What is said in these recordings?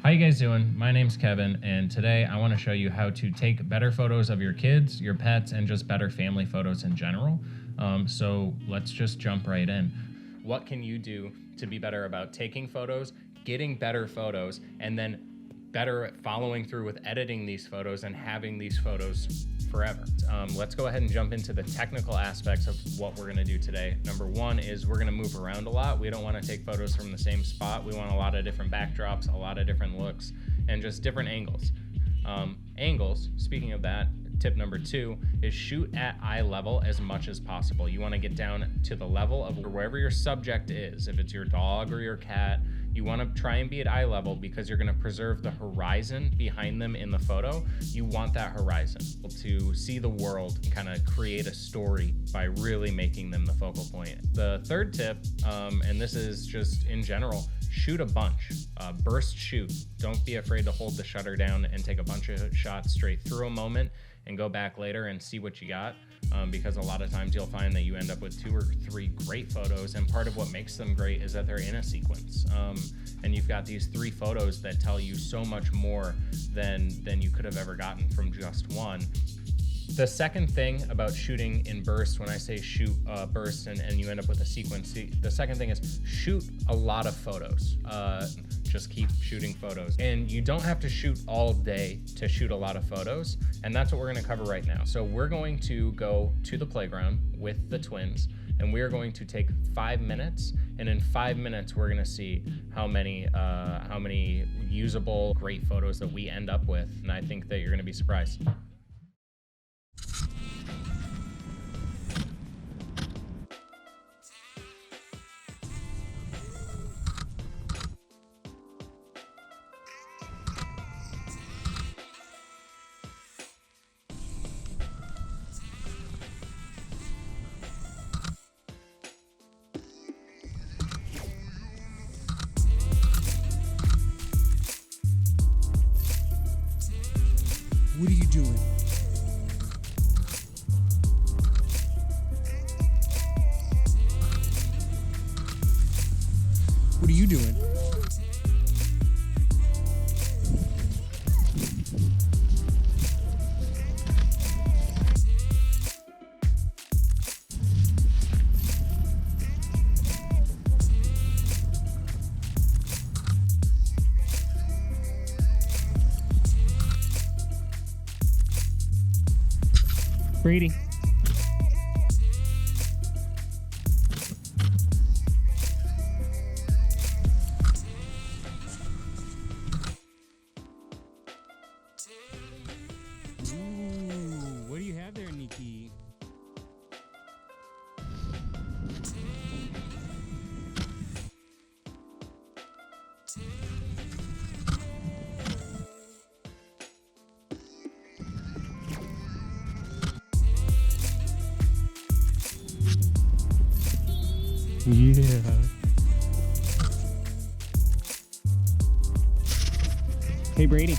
How you guys doing? My name's Kevin, and today I want to show you how to take better photos of your kids, your pets, and just better family photos in general. So let's just jump right in. What can you do to be better about taking photos, getting better photos, and then better at following through with editing these photos and having these photos forever? Let's go ahead and jump into the technical aspects of what we're gonna do today. Number one is we're gonna move around a lot. We don't wanna take photos from the same spot. We want a lot of different backdrops, a lot of different looks, and just different angles. Angles, speaking of that, tip number two is shoot at eye level as much as possible. You wanna get down to the level of wherever your subject is. If it's your dog or your cat, you want to try and be at eye level because you're going to preserve the horizon behind them in the photo. You want that horizon to see the world and kind of create a story by really making them the focal point. The third tip, and this is just in general, shoot a bunch. Burst shoot. Don't be afraid to hold the shutter down and take a bunch of shots straight through a moment and go back later and see what you got. Because a lot of times you'll find that you end up with 2 or 3 great photos, and part of what makes them great is that they're in a sequence. And you've got these 3 photos that tell you so much more than you could have ever gotten from just one. The second thing about shooting in bursts, when I say shoot bursts and you end up with a sequence, the second thing is shoot a lot of photos. Just keep shooting photos. And you don't have to shoot all day to shoot a lot of photos, and that's what we're gonna cover right now. So we're going to go to the playground with the twins, and we're going to take 5 minutes, and in 5 minutes we're gonna see how many usable, great photos that we end up with, and I think that you're gonna be surprised. What are you doing? What are you doing? Brady. Ooh, what do you have there, Nikki? Yeah. Hey, Brady.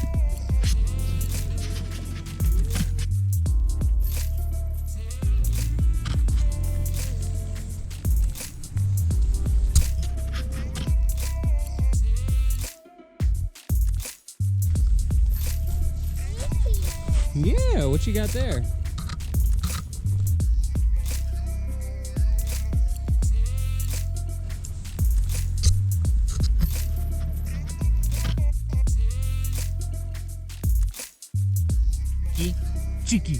Yeah, what you got there? Cheeky.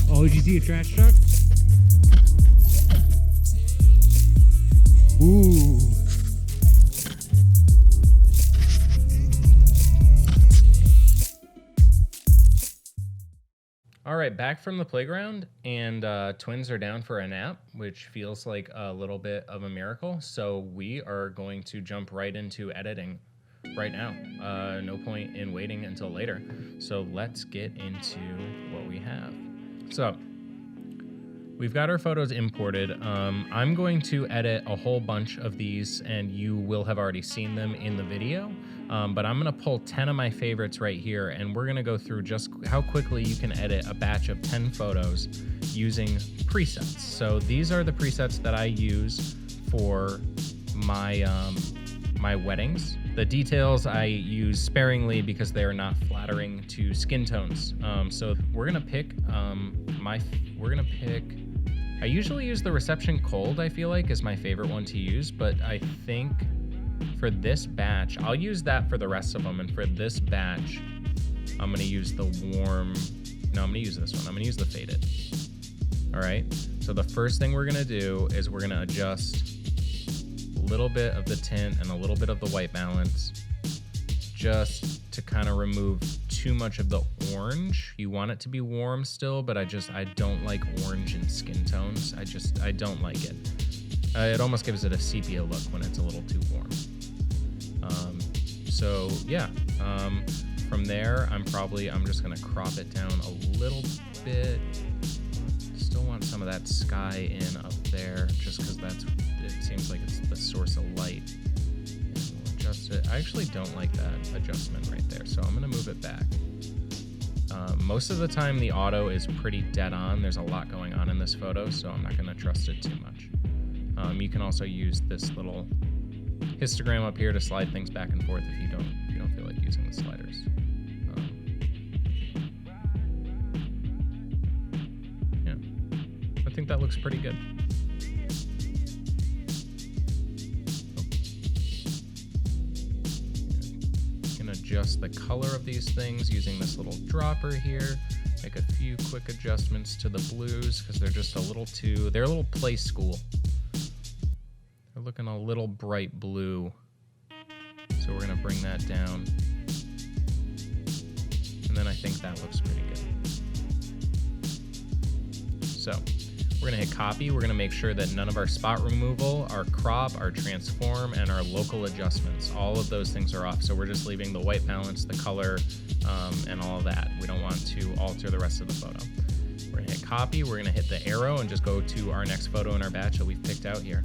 Oh, did you see a trash truck? Ooh. All right, back from the playground, and twins are down for a nap, which feels like a little bit of a miracle. So we are going to jump right into editing right now. No point in waiting until later. So let's get into what we have. So we've got our photos imported. I'm going to edit a whole bunch of these, and you will have already seen them in the video. But I'm gonna pull 10 of my favorites right here, and we're gonna go through just how quickly you can edit a batch of 10 photos using presets. So these are the presets that I use for my my weddings. The details I use sparingly because they are not flattering to skin tones. So we're gonna pick I usually use the Reception Cold, I feel like, is my favorite one to use, but I think for this batch, I'll use that for the rest of them, and for this batch, I'm gonna use the warm, no, I'm gonna use this one. I'm gonna use the Faded. All right, so the first thing we're gonna do is we're gonna adjust a little bit of the tint and a little bit of the white balance, just to kind of remove too much of the orange. You want it to be warm still, but I don't like orange in skin tones. I don't like it. It almost gives it a sepia look when it's a little too warm. So yeah, from there, I'm just gonna crop it down a little bit. Still want some of that sky in up there, just because it seems like it's the source of light. And we'll adjust it. I actually don't like that adjustment right there, so I'm gonna move it back. Most of the time the auto is pretty dead on. There's a lot going on in this photo, so I'm not gonna trust it too much. You can also use this little histogram up here to slide things back and forth if you don't feel like using the sliders. Yeah, I think that looks pretty good. You can adjust the color of these things using this little dropper here. Make a few quick adjustments to the blues because they're just they're a little play school. They're looking a little bright blue, so we're gonna bring that down. And then I think that looks pretty good. So we're gonna hit copy. We're gonna make sure that none of our spot removal, our crop, our transform, and our local adjustments, all of those things are off. So we're just leaving the white balance, the color, and all of that. We don't want to alter the rest of the photo. We're gonna hit copy. We're gonna hit the arrow and just go to our next photo in our batch that we've picked out here.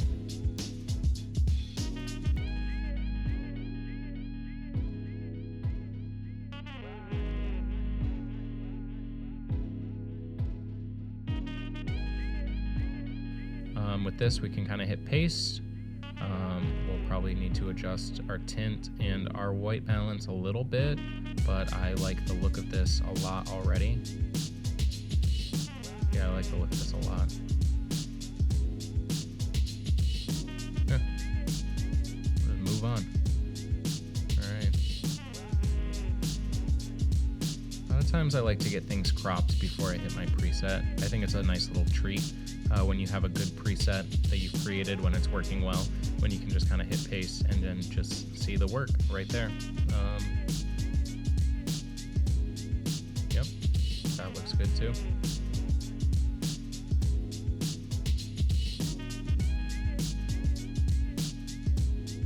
With this, we can kind of hit paste. We'll probably need to adjust our tint and our white balance a little bit, but I like the look of this a lot already. Yeah, I like the look of this a lot. Yeah. Let's move on. All right. A lot of times I like to get things cropped before I hit my preset. I think it's a nice little treat. When you have a good preset that you've created, when it's working well, when you can just kind of hit paste and then just see the work right there. Yep, that looks good too.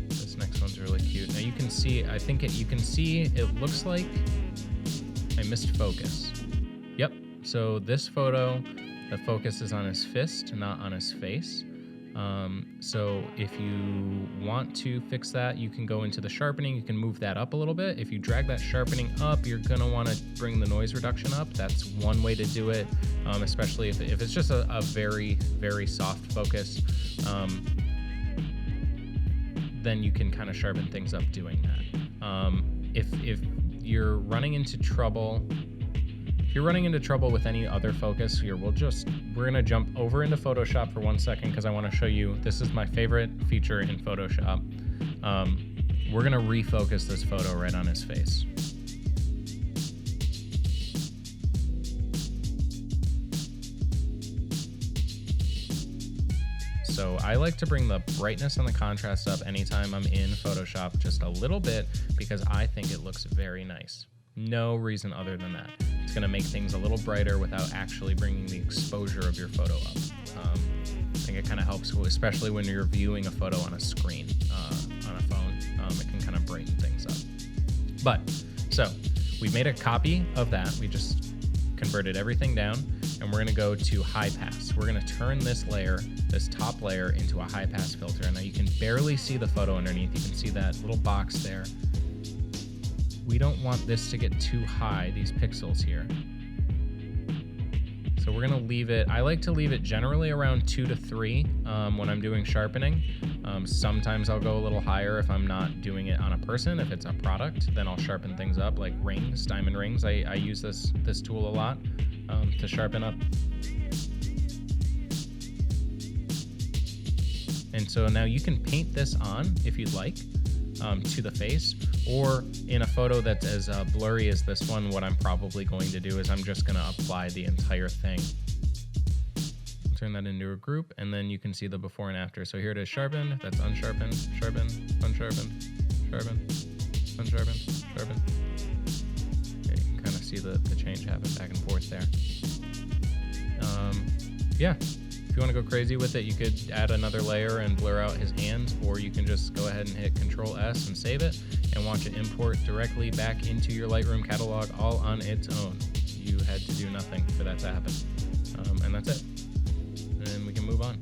This next one's really cute. Now you can see, it looks like I missed focus. Yep, so this photo, the focus is on his fist, not on his face. So if you want to fix that, you can go into the sharpening. You can move that up a little bit. If you drag that sharpening up, you're gonna wanna bring the noise reduction up. That's one way to do it, especially if it's just a very, very soft focus. Then you can kind of sharpen things up doing that. If you're running into trouble, with any other focus here, we're gonna jump over into Photoshop for 1 second because I want to show you, this is my favorite feature in Photoshop. We're gonna refocus this photo right on his face. So I like to bring the brightness and the contrast up anytime I'm in Photoshop just a little bit because I think it looks very nice. No reason other than that. It's gonna make things a little brighter without actually bringing the exposure of your photo up. I think it kind of helps, especially when you're viewing a photo on a screen, on a phone. It can kind of brighten things up. But, so, we made a copy of that. We just converted everything down. and we're gonna go to high pass. We're gonna turn this layer, this top layer, into a high pass filter. And now you can barely see the photo underneath. You can see that little box there. We don't want this to get too high, these pixels here. So we're gonna leave it, I like to leave it generally around 2 to 3 when I'm doing sharpening. Sometimes I'll go a little higher if I'm not doing it on a person. If it's a product, then I'll sharpen things up, like rings, diamond rings. I use this tool a lot to sharpen up. And so now you can paint this on if you'd like to the face, or in a photo that's as blurry as this one, what I'm probably going to do is I'm just gonna apply the entire thing. Turn that into a group, and then you can see the before and after. So here it is sharpened, that's unsharpened, sharpened, unsharpened, sharpened, unsharpened, sharpened. Yeah, you can kind of see the change happen back and forth there. Yeah, if you want to go crazy with it, you could add another layer and blur out his hands, or you can just go ahead and hit Control S and save it and watch it import directly back into your Lightroom catalog all on its own. You had to do nothing for that to happen. And that's it. And we can move on.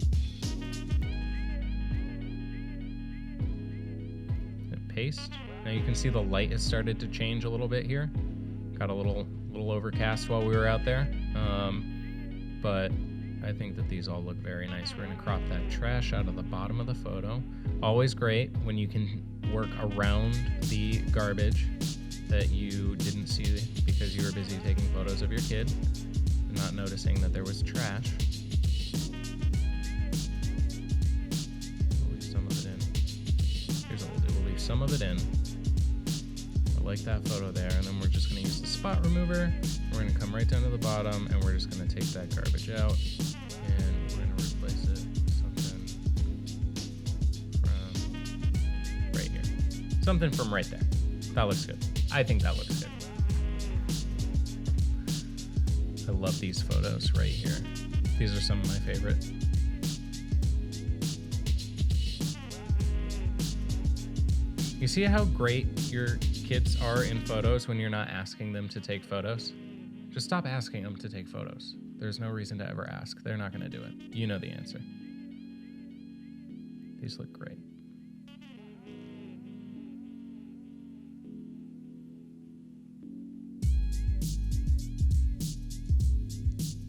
Hit paste. Now you can see the light has started to change a little bit here. Got a little overcast while we were out there. But I think that these all look very nice. We're gonna crop that trash out of the bottom of the photo. Always great when you can work around the garbage that you didn't see because you were busy taking photos of your kid and not noticing that there was trash. We'll leave some of it in. Here's what we'll do. We'll leave some of it in. I like that photo there, and then we're just gonna use the spot remover. We're gonna come right down to the bottom, and we're just gonna take that garbage out, and we're gonna replace it with something from right here. Something from right there. That looks good. I think that looks good. I love these photos right here. These are some of my favorite. You see how great your kids are in photos when you're not asking them to take photos? Just stop asking them to take photos. There's no reason to ever ask. They're not going to do it. You know the answer. These look great.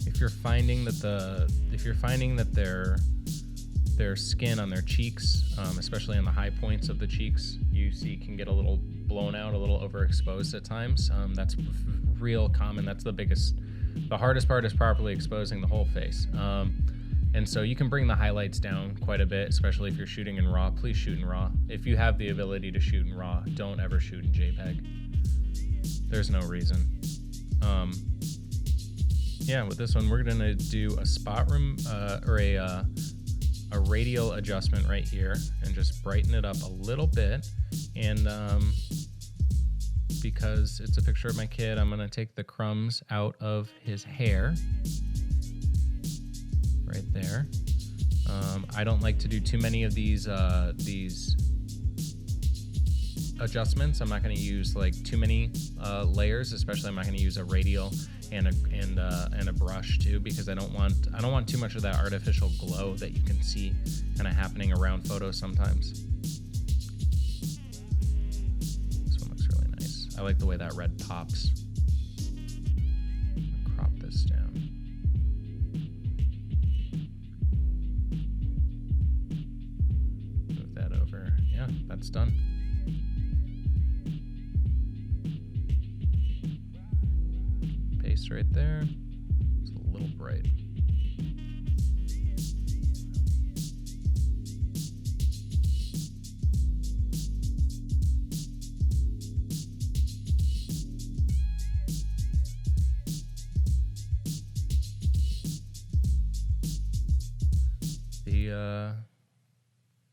If you're finding that their skin on their cheeks, especially on the high points of the cheeks, you see can get a little blown out, a little overexposed at times. That's real common. That's the hardest part is properly exposing the whole face. And so you can bring the highlights down quite a bit, especially if you're shooting in RAW. Please shoot in RAW. If you have the ability to shoot in RAW, don't ever shoot in JPEG. There's no reason. Yeah, with this one, we're gonna do a spot room or a radial adjustment right here and just brighten it up a little bit. And because it's a picture of my kid, I'm gonna take the crumbs out of his hair right there. I don't like to do too many of these adjustments. I'm not going to use like too many layers, especially I'm not going to use a radial and a brush too, because I don't want too much of that artificial glow that you can see kind of happening around photos sometimes. This one looks really nice. I like the way that red pops. Crop this down. Move that over. Yeah, that's done. Paste right there. It's a little bright.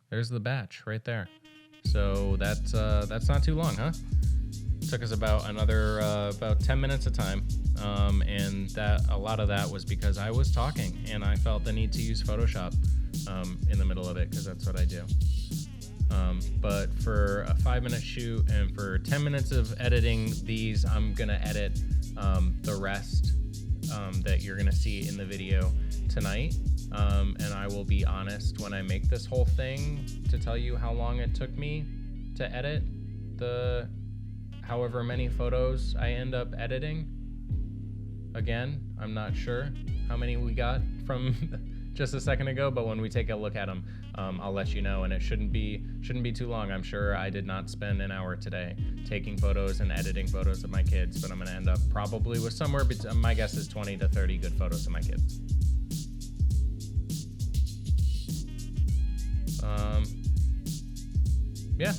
There's the batch right there. So that's not too long, huh? Took us about 10 minutes of time, and that a lot of that was because I was talking and I felt the need to use Photoshop in the middle of it, because that's what I do. But for a 5-minute shoot and for 10 minutes of editing these, I'm gonna edit the rest that you're gonna see in the video tonight. And I will be honest when I make this whole thing to tell you how long it took me to edit the however many photos I end up editing. Again, I'm not sure how many we got from just a second ago, but when we take a look at them, I'll let you know. And it shouldn't be too long. I'm sure I did not spend an hour today taking photos and editing photos of my kids, but I'm gonna end up probably with somewhere between, my guess is 20 to 30 good photos of my kids. Yeah,